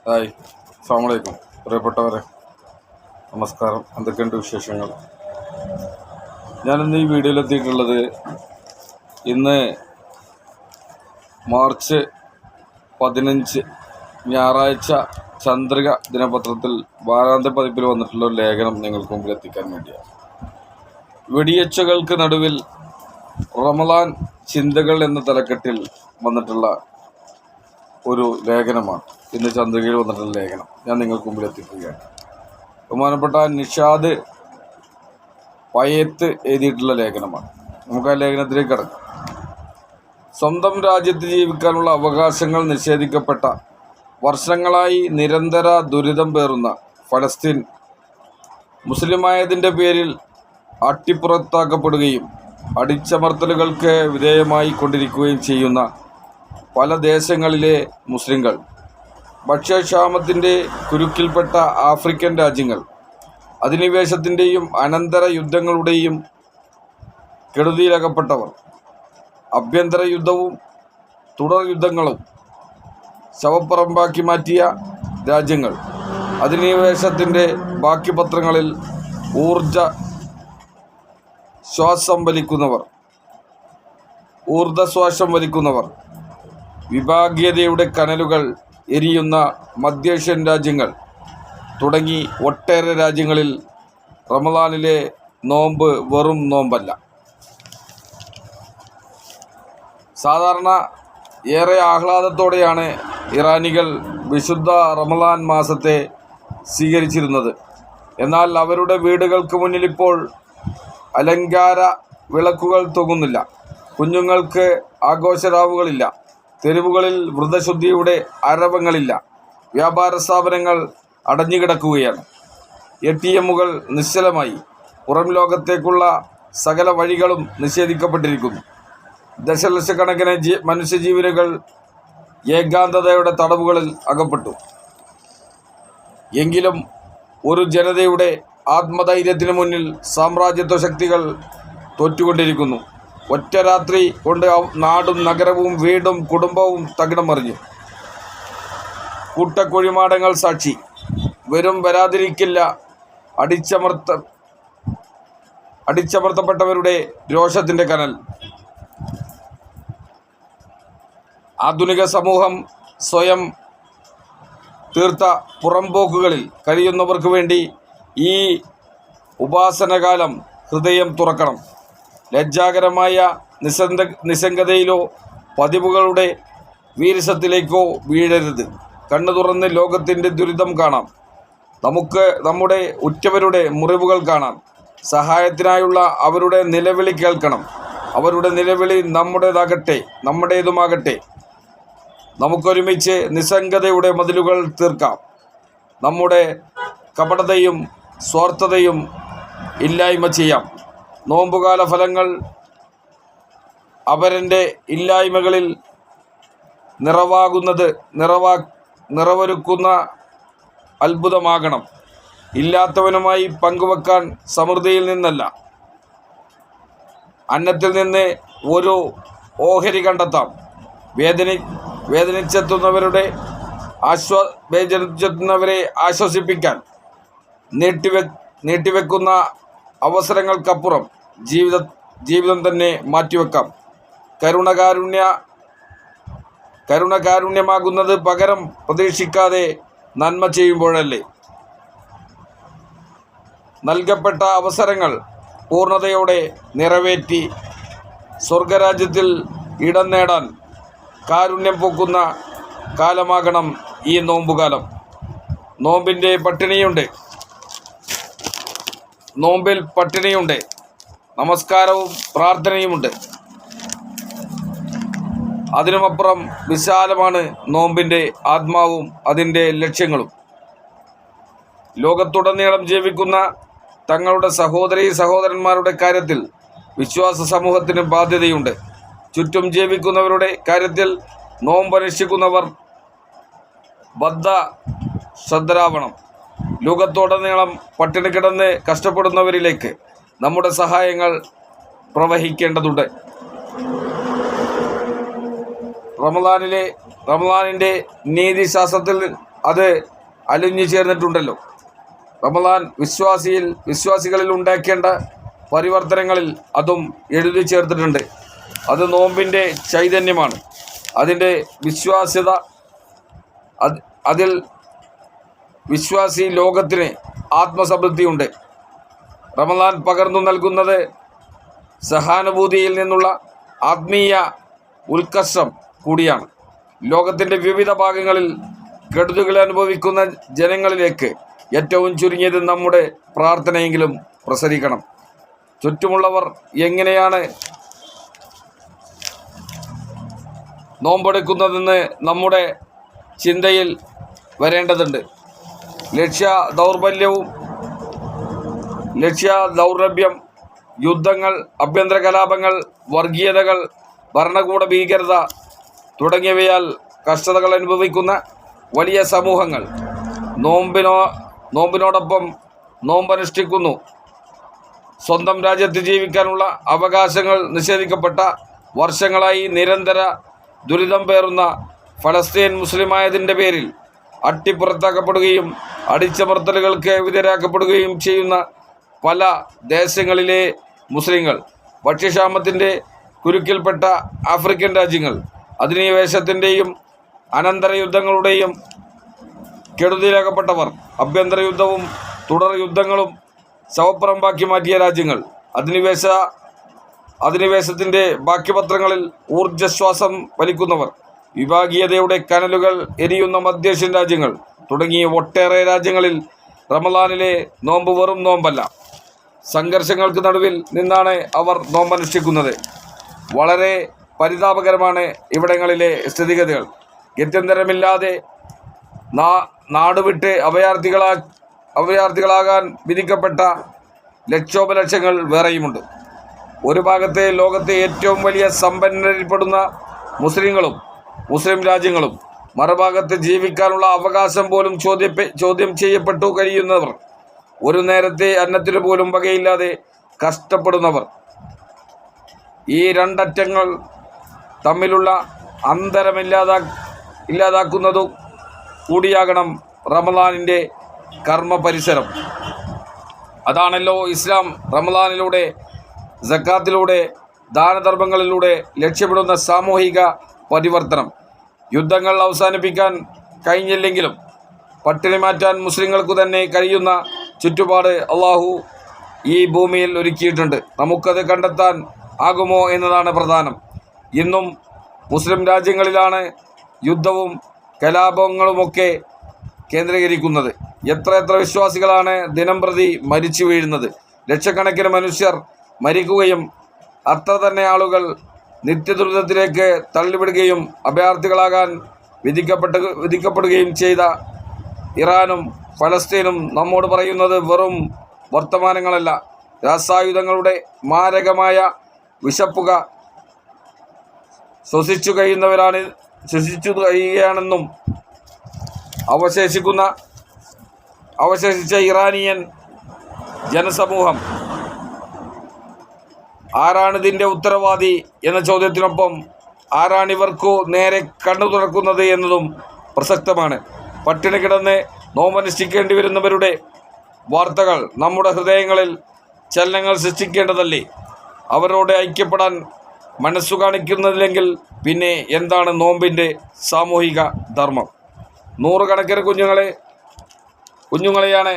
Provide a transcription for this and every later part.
Hi, അസ്സലാമു അലൈക്കും. പ്രിയപ്പെട്ടവരെ, നമസ്കാരം. എന്തൊക്കെയുണ്ട് വിശേഷങ്ങൾ? ഞാനിന്ന് ഈ വീഡിയോയിലെത്തിയിട്ടുള്ളത് ഇന്ന് മാർച്ച് 15 ഞായറാഴ്ച ചന്ദ്രിക ദിനപത്രത്തിൽ വാരാന്ത്യ പതിപ്പിൽ വന്നിട്ടുള്ള ഒരു ലേഖനം നിങ്ങൾക്ക് മുമ്പിൽ എത്തിക്കാൻ വേണ്ടിയാണ്. വെടിയച്ചകൾക്ക് നടുവിൽ റമളാൻ ചിന്തകൾ എന്ന തലക്കെട്ടിൽ വന്നിട്ടുള്ള ഒരു ലേഖനമാണ്. ഇന്ന് ചന്ദ്രികയിൽ വന്നിട്ടുള്ള ലേഖനം ഞാൻ നിങ്ങൾക്ക് മുമ്പിൽ എത്തിക്കുകയാണ്. ബഹുമാനപ്പെട്ട നിഷാദ് പയ്യത്ത് എഴുതിയിട്ടുള്ള ലേഖനമാണ്. നമുക്ക് ആ ലേഖനത്തിലേക്ക് കടക്കാം. സ്വന്തം രാജ്യത്ത് ജീവിക്കാനുള്ള അവകാശങ്ങൾ നിഷേധിക്കപ്പെട്ട വർഷങ്ങളായി നിരന്തര ദുരിതം പേറുന്ന ഫലസ്തീൻ മുസ്ലിമായതിൻ്റെ പേരിൽ അട്ടിപ്പുറത്താക്കപ്പെടുകയും അടിച്ചമർത്തലുകൾക്ക് വിധേയമായി കൊണ്ടിരിക്കുകയും ചെയ്യുന്ന പല ദേശങ്ങളിലെ മുസ്ലിങ്ങൾ, ഭക്ഷ്യക്ഷാമത്തിൻ്റെ കുരുക്കിൽപ്പെട്ട ആഫ്രിക്കൻ രാജ്യങ്ങൾ, അധിനിവേശത്തിൻ്റെയും അനന്തര യുദ്ധങ്ങളുടെയും കെടുതിയിലകപ്പെട്ടവർ, ആഭ്യന്തര യുദ്ധവും തുടർ യുദ്ധങ്ങളും ശവപ്പറമ്പാക്കി മാറ്റിയ രാജ്യങ്ങൾ, അധിനിവേശത്തിൻ്റെ ബാക്കി പത്രങ്ങളിൽ ഊർദ്ധശ്വാസം വലിക്കുന്നവർ, വിഭാഗീയതയുടെ കനലുകൾ എരിയുന്ന മധ്യേഷ്യൻ രാജ്യങ്ങൾ തുടങ്ങി ഒട്ടേറെ രാജ്യങ്ങളിൽ റമളാനിലെ നോമ്പ് വെറും നോമ്പല്ല. സാധാരണ ഏറെ ആഹ്ലാദത്തോടെയാണ് ഇറാനികൾ വിശുദ്ധ റമളാൻ മാസത്തെ സ്വീകരിച്ചിരുന്നത്. എന്നാൽ അവരുടെ വീടുകൾക്ക് മുന്നിലിപ്പോൾ അലങ്കാര വിളക്കുകൾ തൂങ്ങുന്നില്ല, കുഞ്ഞുങ്ങൾക്ക് ആഘോഷരാവുകളില്ല, തെരുവുകളിൽ വ്രതശുദ്ധിയുടെ ആരവങ്ങളില്ല, വ്യാപാര സ്ഥാപനങ്ങൾ അടഞ്ഞുകിടക്കുകയാണ്, ATMകൾ നിശ്ചലമായി, പുറം ലോകത്തേക്കുള്ള സകല വഴികളും നിഷേധിക്കപ്പെട്ടിരിക്കുന്നു. ദശലക്ഷക്കണക്കിന് മനുഷ്യജീവനുകൾ ഏകാന്തതയുടെ തടവുകളിൽ അകപ്പെട്ടു. എങ്കിലും ഒരു ജനതയുടെ ആത്മധൈര്യത്തിന് മുന്നിൽ സാമ്രാജ്യത്വ ശക്തികൾ തോറ്റുകൊണ്ടിരിക്കുന്നു. ഒറ്റ രാത്രി കൊണ്ട് നാടും നഗരവും വീടും കുടുംബവും തകിടം മറിഞ്ഞു. കൂട്ടക്കൊഴിമാടങ്ങൾ സാക്ഷി. വരും വരാതിരിക്കില്ല അടിച്ചമർത്തപ്പെട്ടവരുടെ രോഷത്തിൻ്റെ കനൽ. ആധുനിക സമൂഹം സ്വയം തീർത്ത പുറംപോക്കുകളിൽ കഴിയുന്നവർക്ക് വേണ്ടി ഈ ഉപാസനകാലം ഹൃദയം തുറക്കണം. ലജ്ജാകരമായ നിസ്സംഗതയിലോ പതിവുകളുടെ വീരസത്തിലേക്കോ വീഴരുത്. കണ്ണു തുറന്ന് ലോകത്തിൻ്റെ ദുരിതം കാണാം. നമുക്ക് നമ്മുടെ ഉറ്റവരുടെ മുറിവുകൾ കാണാം. സഹായത്തിനായുള്ള അവരുടെ നിലവിളി കേൾക്കണം. അവരുടെ നിലവിളി നമ്മുടേതുമാകട്ടെ. നമുക്കൊരുമിച്ച് നിസ്സംഗതയുടെ മതിലുകൾ തീർക്കാം. നമ്മുടെ കപടതയും സ്വാർത്ഥതയും ഇല്ലായ്മ ചെയ്യാം. നോമ്പുകാല ഫലങ്ങൾ അവരൻ്റെ ഇല്ലായ്മകളിൽ നിറവൊരുക്കുന്ന അത്ഭുതമാകണം. ഇല്ലാത്തവനുമായി പങ്കുവെക്കാൻ സമൃദ്ധിയിൽ നിന്നല്ല, അന്നത്തിൽ നിന്ന് ഒരു ഓഹരി കണ്ടെത്താം. വേദനിച്ചെത്തുന്നവരെ ആശ്വസിപ്പിക്കാൻ നീട്ടിവെക്കുന്ന അവസരങ്ങൾക്കപ്പുറം ജീവിതം തന്നെ മാറ്റിവെക്കാം. കരുണകാരുണ്യമാകുന്നത് പകരം പ്രതീക്ഷിക്കാതെ നന്മ ചെയ്യുമ്പോഴല്ലേ. നൽകപ്പെട്ട അവസരങ്ങൾ പൂർണ്ണതയോടെ നിറവേറ്റി സ്വർഗരാജ്യത്തിൽ ഇടം നേടാൻ കാരുണ്യം പൊക്കുന്ന കാലമാകണം ഈ നോമ്പുകാലം. നോമ്പിൽ പട്ടിണിയുണ്ട്, നമസ്കാരവും പ്രാർത്ഥനയുമുണ്ട്. അതിനുമപ്പുറം വിശാലമാണ് നോമ്പിൻ്റെ ആത്മാവും അതിൻ്റെ ലക്ഷ്യങ്ങളും. ലോകത്തുടനീളം ജീവിക്കുന്ന തങ്ങളുടെ സഹോദരന്മാരുടെ കാര്യത്തിൽ വിശ്വാസ സമൂഹത്തിന് ബാധ്യതയുണ്ട്. ചുറ്റും ജീവിക്കുന്നവരുടെ കാര്യത്തിൽ നോമ്പനുഷ്ഠിക്കുന്നവർ ശ്രദ്ധരാവണം. ലോകത്തോടനീളം പട്ടിണി കിടന്ന് കഷ്ടപ്പെടുന്നവരിലേക്ക് നമ്മുടെ സഹായങ്ങൾ പ്രവഹിക്കേണ്ടതുണ്ട്. റമളാനിൻ്റെ നീതിശാസ്ത്രത്തിൽ അത് അലിഞ്ഞു ചേർന്നിട്ടുണ്ടല്ലോ. റമദാൻ വിശ്വാസികളിൽ ഉണ്ടാക്കേണ്ട പരിവർത്തനങ്ങളിൽ അതും എഴുതി ചേർത്തിട്ടുണ്ട്. അത് നോമ്പിൻ്റെ ചൈതന്യമാണ്. അതിൻ്റെ വിശ്വാസ്യത, അതിൽ വിശ്വാസി ലോകത്തിന് ആത്മസമൃദ്ധിയുണ്ട്. റമദാൻ പകർന്നു നൽകുന്നത് സഹാനുഭൂതിയിൽ നിന്നുള്ള ആത്മീയ ഉത്കർഷം കൂടിയാണ്. ലോകത്തിൻ്റെ വിവിധ ഭാഗങ്ങളിൽ കെടുതികൾ അനുഭവിക്കുന്ന ജനങ്ങളിലേക്ക് ഏറ്റവും ചുരുങ്ങിയത് നമ്മുടെ പ്രാർത്ഥനയെങ്കിലും പ്രസരിക്കണം. ചുറ്റുമുള്ളവർ എങ്ങനെയാണ് നോമ്പെടുക്കുന്നതെന്ന് നമ്മുടെ ചിന്തയിൽ വരേണ്ടതുണ്ട്. ലക്ഷ്യ ദൗർലഭ്യം, യുദ്ധങ്ങൾ, ആഭ്യന്തര കലാപങ്ങൾ, വർഗീയതകൾ, ഭരണകൂട ഭീകരത തുടങ്ങിയവയാൽ കഷ്ടതകൾ അനുഭവിക്കുന്ന വലിയ സമൂഹങ്ങൾ നോമ്പിനോടൊപ്പം നോമ്പനുഷ്ഠിക്കുന്നു. സ്വന്തം രാജ്യത്ത് ജീവിക്കാനുള്ള അവകാശങ്ങൾ നിഷേധിക്കപ്പെട്ട വർഷങ്ങളായി നിരന്തര ദുരിതം പേറുന്ന ഫലസ്തീൻ മുസ്ലിമായതിൻ്റെ പേരിൽ അട്ടിപ്പുറത്താക്കപ്പെടുകയും അടിച്ചമർത്തലുകൾക്ക് വിധേയരാക്കപ്പെടുകയും ചെയ്യുന്ന പല ദേശങ്ങളിലെ മുസ്ലിങ്ങൾ, ഭക്ഷ്യക്ഷാമത്തിൻ്റെ കുരുക്കിൽപ്പെട്ട ആഫ്രിക്കൻ രാജ്യങ്ങൾ, അധിനിവേശത്തിൻ്റെയും അനന്തര യുദ്ധങ്ങളുടെയും കെടുതിയിലാക്കപ്പെട്ടവർ, ആഭ്യന്തര യുദ്ധവും തുടർ യുദ്ധങ്ങളും ശവപ്പറമ്പാക്കി മാറ്റിയ രാജ്യങ്ങൾ, അധിനിവേശത്തിൻ്റെ ബാക്കിപത്രങ്ങളിൽ ഊർജ്ജശ്വാസം വലിക്കുന്നവർ, വിഭാഗീയതയുടെ കനലുകൾ എരിയുന്ന മധ്യേഷ്യൻ രാജ്യങ്ങൾ തുടങ്ങിയ ഒട്ടേറെ രാജ്യങ്ങളിൽ റമദാനിലെ നോമ്പ് വെറും നോമ്പല്ല, സംഘർഷങ്ങൾക്ക് നടുവിൽ നിന്നാണ് അവർ നോമ്പനുഷ്ഠിക്കുന്നത്. വളരെ പരിതാപകരമാണ് ഇവിടങ്ങളിലെ സ്ഥിതിഗതികൾ. ഗത്യന്തരമില്ലാതെ നാടുവിട്ട് അഭയാർത്ഥികളാകാൻ വിധിക്കപ്പെട്ട ലക്ഷോപലക്ഷങ്ങൾ വേറെയുമുണ്ട്. ഒരു ഭാഗത്തെ ലോകത്തെ ഏറ്റവും വലിയ സമ്പന്നരിൽപ്പെടുന്ന മുസ്ലിങ്ങളും മുസ്ലിം രാജ്യങ്ങളും, മറുഭാഗത്ത് ജീവിക്കാനുള്ള അവകാശം പോലും ചോദ്യം ചെയ്യപ്പെട്ടു കഴിയുന്നവർ, ഒരു നേരത്തെ അന്നത്തിന് പോലും വകയില്ലാതെ കഷ്ടപ്പെടുന്നവർ. ഈ രണ്ടറ്റങ്ങൾ തമ്മിലുള്ള അന്തരമില്ലാതാക്കുന്നതും കൂടിയാകണം റമദാനിൻ്റെ കർമ്മ പരിസരം. അതാണല്ലോ ഇസ്ലാം റമദാനിലൂടെ, സക്കാത്തിലൂടെ, ദാനധർമ്മങ്ങളിലൂടെ ലക്ഷ്യമിടുന്ന സാമൂഹിക പരിവർത്തനം. യുദ്ധങ്ങൾ അവസാനിപ്പിക്കാൻ കഴിഞ്ഞില്ലെങ്കിലും പട്ടിണി മാറ്റാൻ മുസ്ലിങ്ങൾക്ക് തന്നെ കഴിയുന്ന ചുറ്റുപാട് അള്ളാഹു ഈ ഭൂമിയിൽ ഒരുക്കിയിട്ടുണ്ട്. നമുക്കത് കണ്ടെത്താൻ ആകുമോ എന്നതാണ് പ്രധാനം. ഇന്നും മുസ്ലിം രാജ്യങ്ങളിലാണ് യുദ്ധവും കലാപങ്ങളുമൊക്കെ കേന്ദ്രീകരിക്കുന്നത്. എത്ര വിശ്വാസികളാണ് ദിനം പ്രതി മരിച്ചു വീഴുന്നത്. ലക്ഷക്കണക്കിന് മനുഷ്യർ മരിക്കുകയും അത്ര തന്നെ ആളുകൾ നിത്യദുരിതത്തിലേക്ക് തള്ളിവിടുകയും അഭയാർത്ഥികളാകാൻ വിധിക്കപ്പെടുകയും ചെയ്ത ഇറാനും ഫലസ്തീനും നമ്മോട് പറയുന്നത് വെറും വർത്തമാനങ്ങളല്ല, രാസായുധങ്ങളുടെ മാരകമായ വിഷപ്പുക ശ്വസിച്ചു കഴിയുകയാണെന്നും അവശേഷിച്ച ഇറാനിയൻ ജനസമൂഹം ആരാണിതിൻ്റെ ഉത്തരവാദി എന്ന ചോദ്യത്തിനൊപ്പം ആരാണിവർക്കു നേരെ കണ്ണു തുറക്കുന്നത് എന്നതും പ്രസക്തമാണ്. പട്ടിണി കിടന്ന് നോമ്പനുഷ്ഠിക്കേണ്ടി വരുന്നവരുടെ വാർത്തകൾ നമ്മുടെ ഹൃദയങ്ങളിൽ ചലനങ്ങൾ സൃഷ്ടിക്കേണ്ടതല്ലേ? അവരോട് ഐക്യപ്പെടാൻ മനസ്സു കാണിക്കുന്നില്ലെങ്കിൽ പിന്നെ എന്താണ് നോമ്പിൻ്റെ സാമൂഹിക ധർമ്മം? നൂറുകണക്കിന് കുഞ്ഞുങ്ങളെയാണ്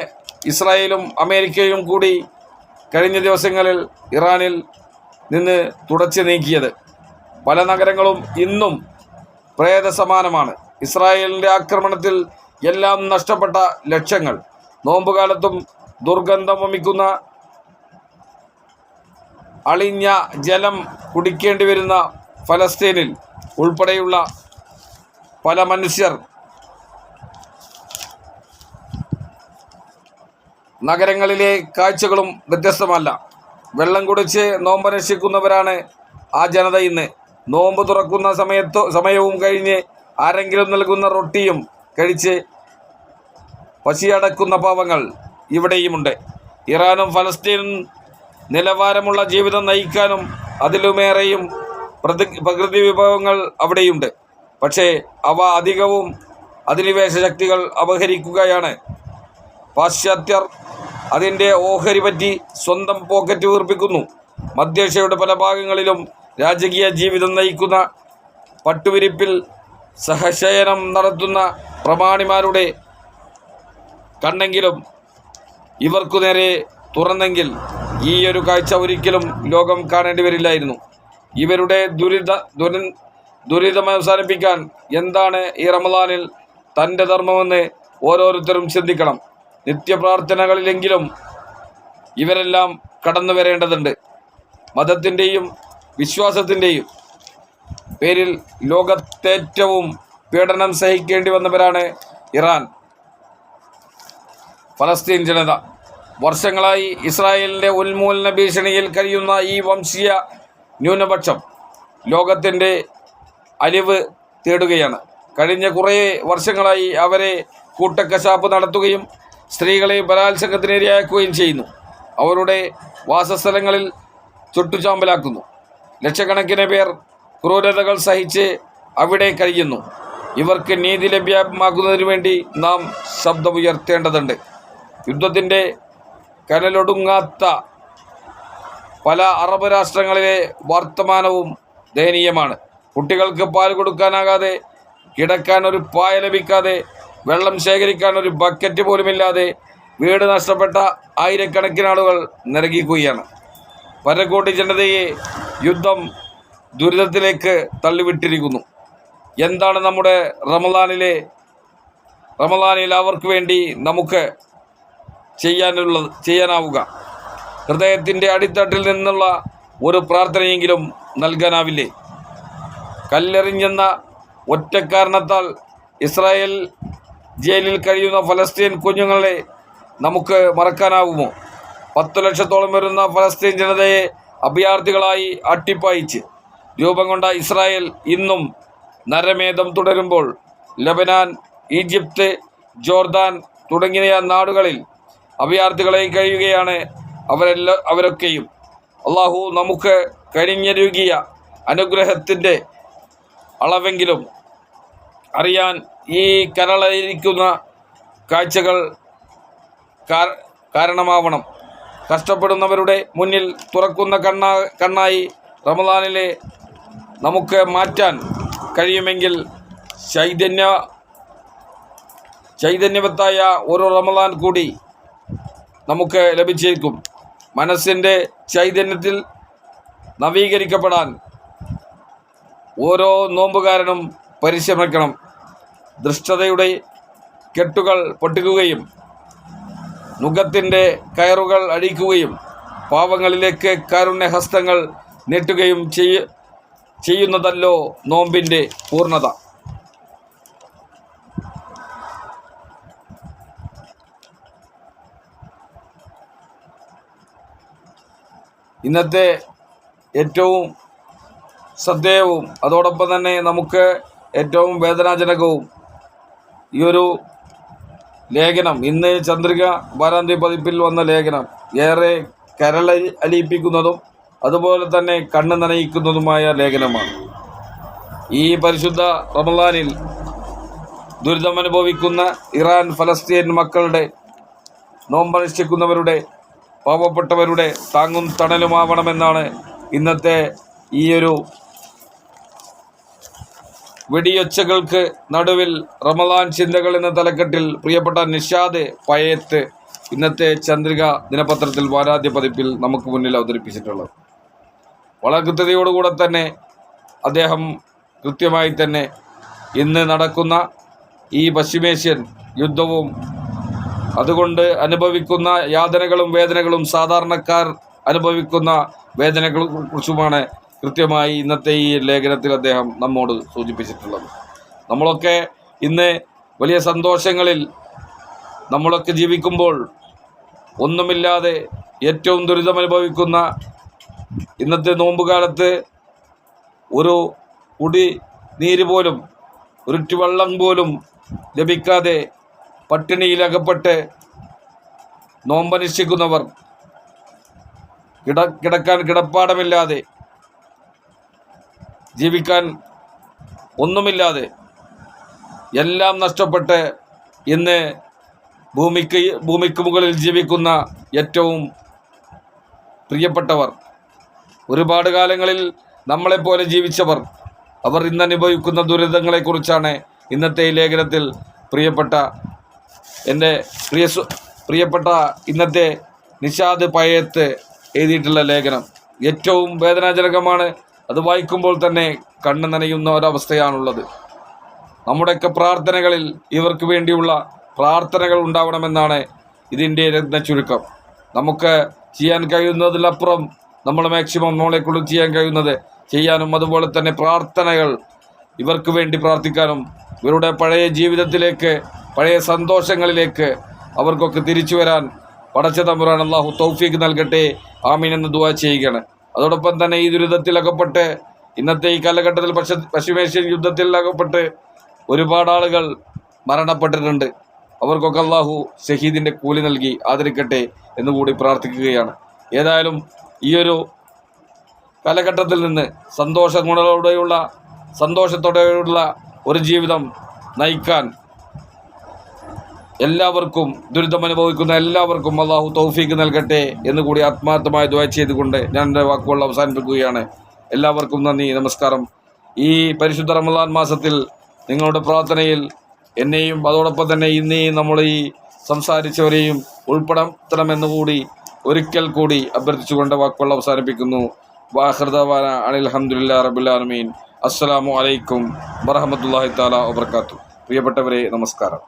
ഇസ്രായേലും അമേരിക്കയും കൂടി കഴിഞ്ഞ ദിവസങ്ങളിൽ ഇറാനിൽ നിന്ന് തുടച്ചു നീക്കിയത്. പല നഗരങ്ങളും ഇന്നും പ്രേതസമാനമാണ്. ഇസ്രായേലിൻ്റെ ആക്രമണത്തിൽ എല്ലാം നഷ്ടപ്പെട്ട ലക്ഷങ്ങൾ. നോമ്പുകാലത്തും ദുർഗന്ധം വമിക്കുന്ന അളിഞ്ഞ ജലം കുടിക്കേണ്ടി വരുന്ന ഫലസ്തീനിൽ ഉൾപ്പെടെയുള്ള പല മനുഷ്യർ നഗരങ്ങളിലെ കാഴ്ചകളും വ്യത്യസ്തമല്ല. വെള്ളം കുടിച്ച് നോമ്പനുഷ്ഠിക്കുന്നവരാണ് ആ ജനത ഇന്ന്. നോമ്പ് തുറക്കുന്ന സമയവും കഴിഞ്ഞ് ആരെങ്കിലും നൽകുന്ന റൊട്ടിയും കഴിച്ച് പശിയടക്കുന്ന പാവങ്ങൾ ഇവിടെയുമുണ്ട്. ഇറാനും ഫലസ്തീനും നിലവാരമുള്ള ജീവിതം നയിക്കാനും അതിലുമേറെയും പ്രകൃതി വിഭവങ്ങൾ അവിടെയുണ്ട്. പക്ഷേ അവ അധികവും അധിനിവേശ ശക്തികൾ അപഹരിക്കുകയാണ്. പാശ്ചാത്യർ അതിൻ്റെ ഓഹരി പറ്റി സ്വന്തം പോക്കറ്റ് വീർപ്പിക്കുന്നു. മധ്യേഷ്യയുടെ പല ഭാഗങ്ങളിലും രാജകീയ ജീവിതം നയിക്കുന്ന, പട്ടുവിരിപ്പിൽ സഹശയനം നടത്തുന്ന പ്രമാണിമാരുടെ കണ്ണെങ്കിലും ഇവർക്കു നേരെ തുറന്നെങ്കിൽ ഈ ഒരു കാഴ്ച ഒരിക്കലും ലോകം കാണേണ്ടി വരില്ലായിരുന്നു. ഇവരുടെ ദുരിതം അവസാനിപ്പിക്കാൻ എന്താണ് ഈ റമളാനിൽ തൻ്റെ ധർമ്മമെന്ന് ഓരോരുത്തരും ചിന്തിക്കണം. നിത്യപ്രാർത്ഥനകളിലെങ്കിലും ഇവരെല്ലാം കടന്നു വരേണ്ടതുണ്ട്. മതത്തിൻ്റെയും വിശ്വാസത്തിൻ്റെയും പേരിൽ ലോകത്തേറ്റവും പീഡനം സഹിക്കേണ്ടി വന്നവരാണ് ഇറാൻ, ഫലസ്തീൻ ജനത. വർഷങ്ങളായി ഇസ്രായേലിൻ്റെ ഉന്മൂലന ഭീഷണിയിൽ കഴിയുന്ന ഈ വംശീയ ന്യൂനപക്ഷം ലോകത്തിൻ്റെ അലിവ് തേടുകയാണ്. കഴിഞ്ഞ കുറേ വർഷങ്ങളായി അവരെ കൂട്ടക്കശാപ്പ് നടത്തുകയും സ്ത്രീകളെ ബലാത്സംഗത്തിനിരയാക്കുകയും ചെയ്യുന്നു. അവരുടെ വാസസ്ഥലങ്ങളിൽ ചുട്ടുചാമ്പലാക്കുന്നു. ലക്ഷക്കണക്കിന് പേർ ക്രൂരതകൾ സഹിച്ച് അവിടെ കഴിയുന്നു. ഇവർക്ക് നീതി ലഭ്യമാക്കുന്നതിനു വേണ്ടി നാം ശബ്ദമുയർത്തേണ്ടതുണ്ട്. യുദ്ധത്തിൻ്റെ കനലൊടുങ്ങാത്ത പല അറബ് രാഷ്ട്രങ്ങളിലെ വർത്തമാനവും ദയനീയമാണ്. കുട്ടികൾക്ക് പാൽ കൊടുക്കാനാകാതെ, കിടക്കാൻ ഒരു പായ ലഭിക്കാതെ, വെള്ളം ശേഖരിക്കാൻ ഒരു ബക്കറ്റ് പോലുമില്ലാതെ വീട് നഷ്ടപ്പെട്ട ആയിരക്കണക്കിന് ആളുകൾ നരകിക്കുകയാണ്. പരകോടി ജനതയെ യുദ്ധം ദുരിതത്തിലേക്ക് തള്ളിവിട്ടിരിക്കുന്നു. എന്താണ് നമ്മുടെ റമളാനിൽ അവർക്ക് വേണ്ടി നമുക്ക് ചെയ്യാനാവുക? ഹൃദയത്തിൻ്റെ അടിത്തട്ടിൽ നിന്നുള്ള ഒരു പ്രാർത്ഥനയെങ്കിലും നൽകാനാവില്ലേ? കല്ലെറിഞ്ഞെന്ന ഒറ്റ കാരണത്താൽ ഇസ്രായേൽ ജയിലിൽ കഴിയുന്ന ഫലസ്തീൻ കുഞ്ഞുങ്ങളെ നമുക്ക് മറക്കാനാവുമോ? 10 ലക്ഷത്തോളം വരുന്ന ഫലസ്തീൻ ജനതയെ അഭയാർത്ഥികളായി അട്ടിപ്പായിച്ച് രൂപം കൊണ്ട ഇസ്രായേൽ ഇന്നും നരമേധം തുടരുമ്പോൾ ലബനാൻ, ഈജിപ്ത്, ജോർദാൻ തുടങ്ങിയ നാടുകളിൽ അഭയാർത്ഥികളായി കഴിയുകയാണ് അവരൊക്കെയും. അള്ളാഹു നമുക്ക് കഴിഞ്ഞൊരുകിയ അനുഗ്രഹത്തിൻ്റെ അളവെങ്കിലും അറിയാൻ ഈ കരളയിരിക്കുന്ന കാഴ്ചകൾ കാരണമാവണം. കഷ്ടപ്പെടുന്നവരുടെ മുന്നിൽ തുറക്കുന്ന കണ്ണായി റമളാനിലെ നമുക്ക് മാറ്റാൻ കഴിയുമെങ്കിൽ ചൈതന്യവത്തായ ഒരു റമളാൻ കൂടി നമുക്ക് ലഭിച്ചേക്കും. മനസ്സിൻ്റെ ചൈതന്യത്തിൽ നവീകരിക്കപ്പെടാൻ ഓരോ നോമ്പുകാരനും പരിശ്രമിക്കണം. ദുഷ്ടതയുടെ കെട്ടുകൾ പൊട്ടിക്കുകയും നുകത്തിൻ്റെ കയറുകൾ അഴിക്കുകയും പാവങ്ങളിലേക്ക് കാരുണ്യഹസ്തങ്ങൾ നീട്ടുകയും ചെയ്യുന്നതല്ലോ നോമ്പിൻ്റെ പൂർണ്ണത. ഇന്നത്തെ ഏറ്റവും ശ്രദ്ധേയവും അതോടൊപ്പം തന്നെ നമുക്ക് ഏറ്റവും വേദനാജനകവും ഈ ഒരു ലേഖനം, ഇന്ന് ചന്ദ്രിക വാരാന്ത്യ പതിപ്പിൽ വന്ന ലേഖനം ഏറെ അലിയിപ്പിക്കുന്നതും അതുപോലെ തന്നെ കണ്ണ് നനയിക്കുന്നതുമായ ലേഖനമാണ്. ഈ പരിശുദ്ധ റമളാനിൽ ദുരിതമനുഭവിക്കുന്ന ഇറാൻ ഫലസ്തീൻ മക്കളുടെ, നോമ്പനുഷ്ഠിക്കുന്നവരുടെ, പാവപ്പെട്ടവരുടെ താങ്ങും തണലുമാവണമെന്നാണ് ഇന്നത്തെ ഈ ഒരു വെടിയൊച്ചകൾക്ക് നടുവിൽ റമളാൻ ചിന്തകൾ എന്ന തലക്കെട്ടിൽ പ്രിയപ്പെട്ട നിഷാദ് പയത്ത് ഇന്നത്തെ ചന്ദ്രിക ദിനപത്രത്തിൽ വാരാന്ത്യ പതിപ്പിൽ നമുക്ക് മുന്നിൽ അവതരിപ്പിച്ചിട്ടുള്ളത്. വളരെ കൃത്യതയോടുകൂടെ തന്നെ അദ്ദേഹം കൃത്യമായി തന്നെ ഇന്ന് നടക്കുന്ന ഈ പശ്ചിമേഷ്യൻ യുദ്ധവും അതുകൊണ്ട് അനുഭവിക്കുന്ന യാതനകളും വേദനകളും സാധാരണക്കാർ അനുഭവിക്കുന്ന വേദനകളെക്കുറിച്ചുമാണ് കൃത്യമായി ഇന്നത്തെ ഈ ലേഖനത്തിൽ അദ്ദേഹം നമ്മോട് സൂചിപ്പിച്ചിട്ടുള്ളത്. നമ്മളൊക്കെ ഇന്ന് വലിയ സന്തോഷങ്ങളിൽ നമ്മളൊക്കെ ജീവിക്കുമ്പോൾ ഒന്നുമില്ലാതെ ഏറ്റവും ദുരിതമനുഭവിക്കുന്ന ഇന്നത്തെ നോമ്പുകാലത്ത് ഒരു കുടി നീര് പോലും, ഒരിറ്റു വെള്ളം പോലും ലഭിക്കാതെ പട്ടിണിയിലകപ്പെട്ട് നോമ്പനുഷ്ഠിക്കുന്നവർ, കിടക്കാൻ കിടപ്പാടമില്ലാതെ, ജീവിക്കാൻ ഒന്നുമില്ലാതെ എല്ലാം നഷ്ടപ്പെട്ട് ഇന്ന് ഭൂമിക്ക് മുകളിൽ ജീവിക്കുന്ന ഏറ്റവും പ്രിയപ്പെട്ടവർ, ഒരുപാട് കാലങ്ങളിൽ നമ്മളെപ്പോലെ ജീവിച്ചവർ, അവർ ഇന്ന് അനുഭവിക്കുന്ന ദുരിതങ്ങളെക്കുറിച്ചാണ് ഇന്നത്തെ ഈ ലേഖനത്തിൽ എൻ്റെ പ്രിയപ്പെട്ട ഇന്നത്തെ നിഷാദ് പയത്ത് എഴുതിയിട്ടുള്ള ലേഖനം. ഏറ്റവും വേദനാജനകമാണ്. അത് വായിക്കുമ്പോൾ തന്നെ കണ്ണ് നനയുന്ന ഒരവസ്ഥയാണുള്ളത്. നമ്മുടെയൊക്കെ പ്രാർത്ഥനകളിൽ ഇവർക്ക് വേണ്ടിയുള്ള പ്രാർത്ഥനകൾ ഉണ്ടാവണമെന്നാണ് ഇതിൻ്റെ രത്ന ചുരുക്കം. നമുക്ക് ചെയ്യാൻ കഴിയുന്നതിലപ്പുറം നമ്മൾ മാക്സിമം നമ്മളെക്കൊണ്ട് ചെയ്യാൻ കഴിയുന്നത് ചെയ്യാനും, അതുപോലെ തന്നെ പ്രാർത്ഥനകൾ ഇവർക്ക് വേണ്ടി പ്രാർത്ഥിക്കാനും, ഇവരുടെ പഴയ ജീവിതത്തിലേക്ക്, പഴയ സന്തോഷങ്ങളിലേക്ക് അവർക്കൊക്കെ തിരിച്ചു വരാൻ പടച്ച തമ്പുരാൻ അല്ലാഹു തൗഫീഖ് നൽകട്ടെ. ആമീൻ എന്ന് ദുആ ചെയ്യുകയാണ്. അതോടൊപ്പം തന്നെ ഈ ദുരിതത്തിലകപ്പെട്ട് ഇന്നത്തെ ഈ കാലഘട്ടത്തിൽ പശ്ചിമേഷ്യൻ യുദ്ധത്തിൽ അകപ്പെട്ട് ഒരുപാട് ആളുകൾ മരണപ്പെട്ടിട്ടുണ്ട്. അവർക്കൊക്കെ അല്ലാഹു ഷഹീദിൻ്റെ കൂലി നൽകി ആദരിക്കട്ടെ എന്നുകൂടി പ്രാർത്ഥിക്കുകയാണ്. ഏതായാലും ഈ ഒരു കാലഘട്ടത്തിൽ നിന്ന് സന്തോഷത്തോടെയുള്ള ഒരു ജീവിതം നയിക്കാൻ എല്ലാവർക്കും, ദുരിതമനുഭവിക്കുന്ന എല്ലാവർക്കും അല്ലാഹു തൗഫീഖ് നൽകട്ടെ എന്നുകൂടി ആത്മാർത്ഥമായി ദുആ ചെയ്തുകൊണ്ട് ഞാൻ എൻ്റെ വാക്കുകൾ അവസാനിപ്പിക്കുകയാണ്. എല്ലാവർക്കും നന്ദി, നമസ്കാരം. ഈ പരിശുദ്ധ റമളാൻ മാസത്തിൽ നിങ്ങളുടെ പ്രാർത്ഥനയിൽ എന്നെയും അതോടൊപ്പം തന്നെ ഇന്നേയും നമ്മൾ ഈ സംസാരിച്ചവരെയും ഉൾപ്പെടുത്തണമെന്നുകൂടി ഒരിക്കൽ കൂടി അഭ്യർത്ഥിച്ചുകൊണ്ട് വാക്കുകൾ അവസാനിപ്പിക്കുന്നു. വാഖിറു ദഅ്വാനാ അനിൽ ഹംദുലില്ലാഹി റബ്ബിൽ ആലമീൻ. അസ്സലാമു അലൈക്കും വറഹ്മത്തുള്ളാഹി തആല വബറകാതുഹു. പ്രിയപ്പെട്ടവരെ, നമസ്കാരം.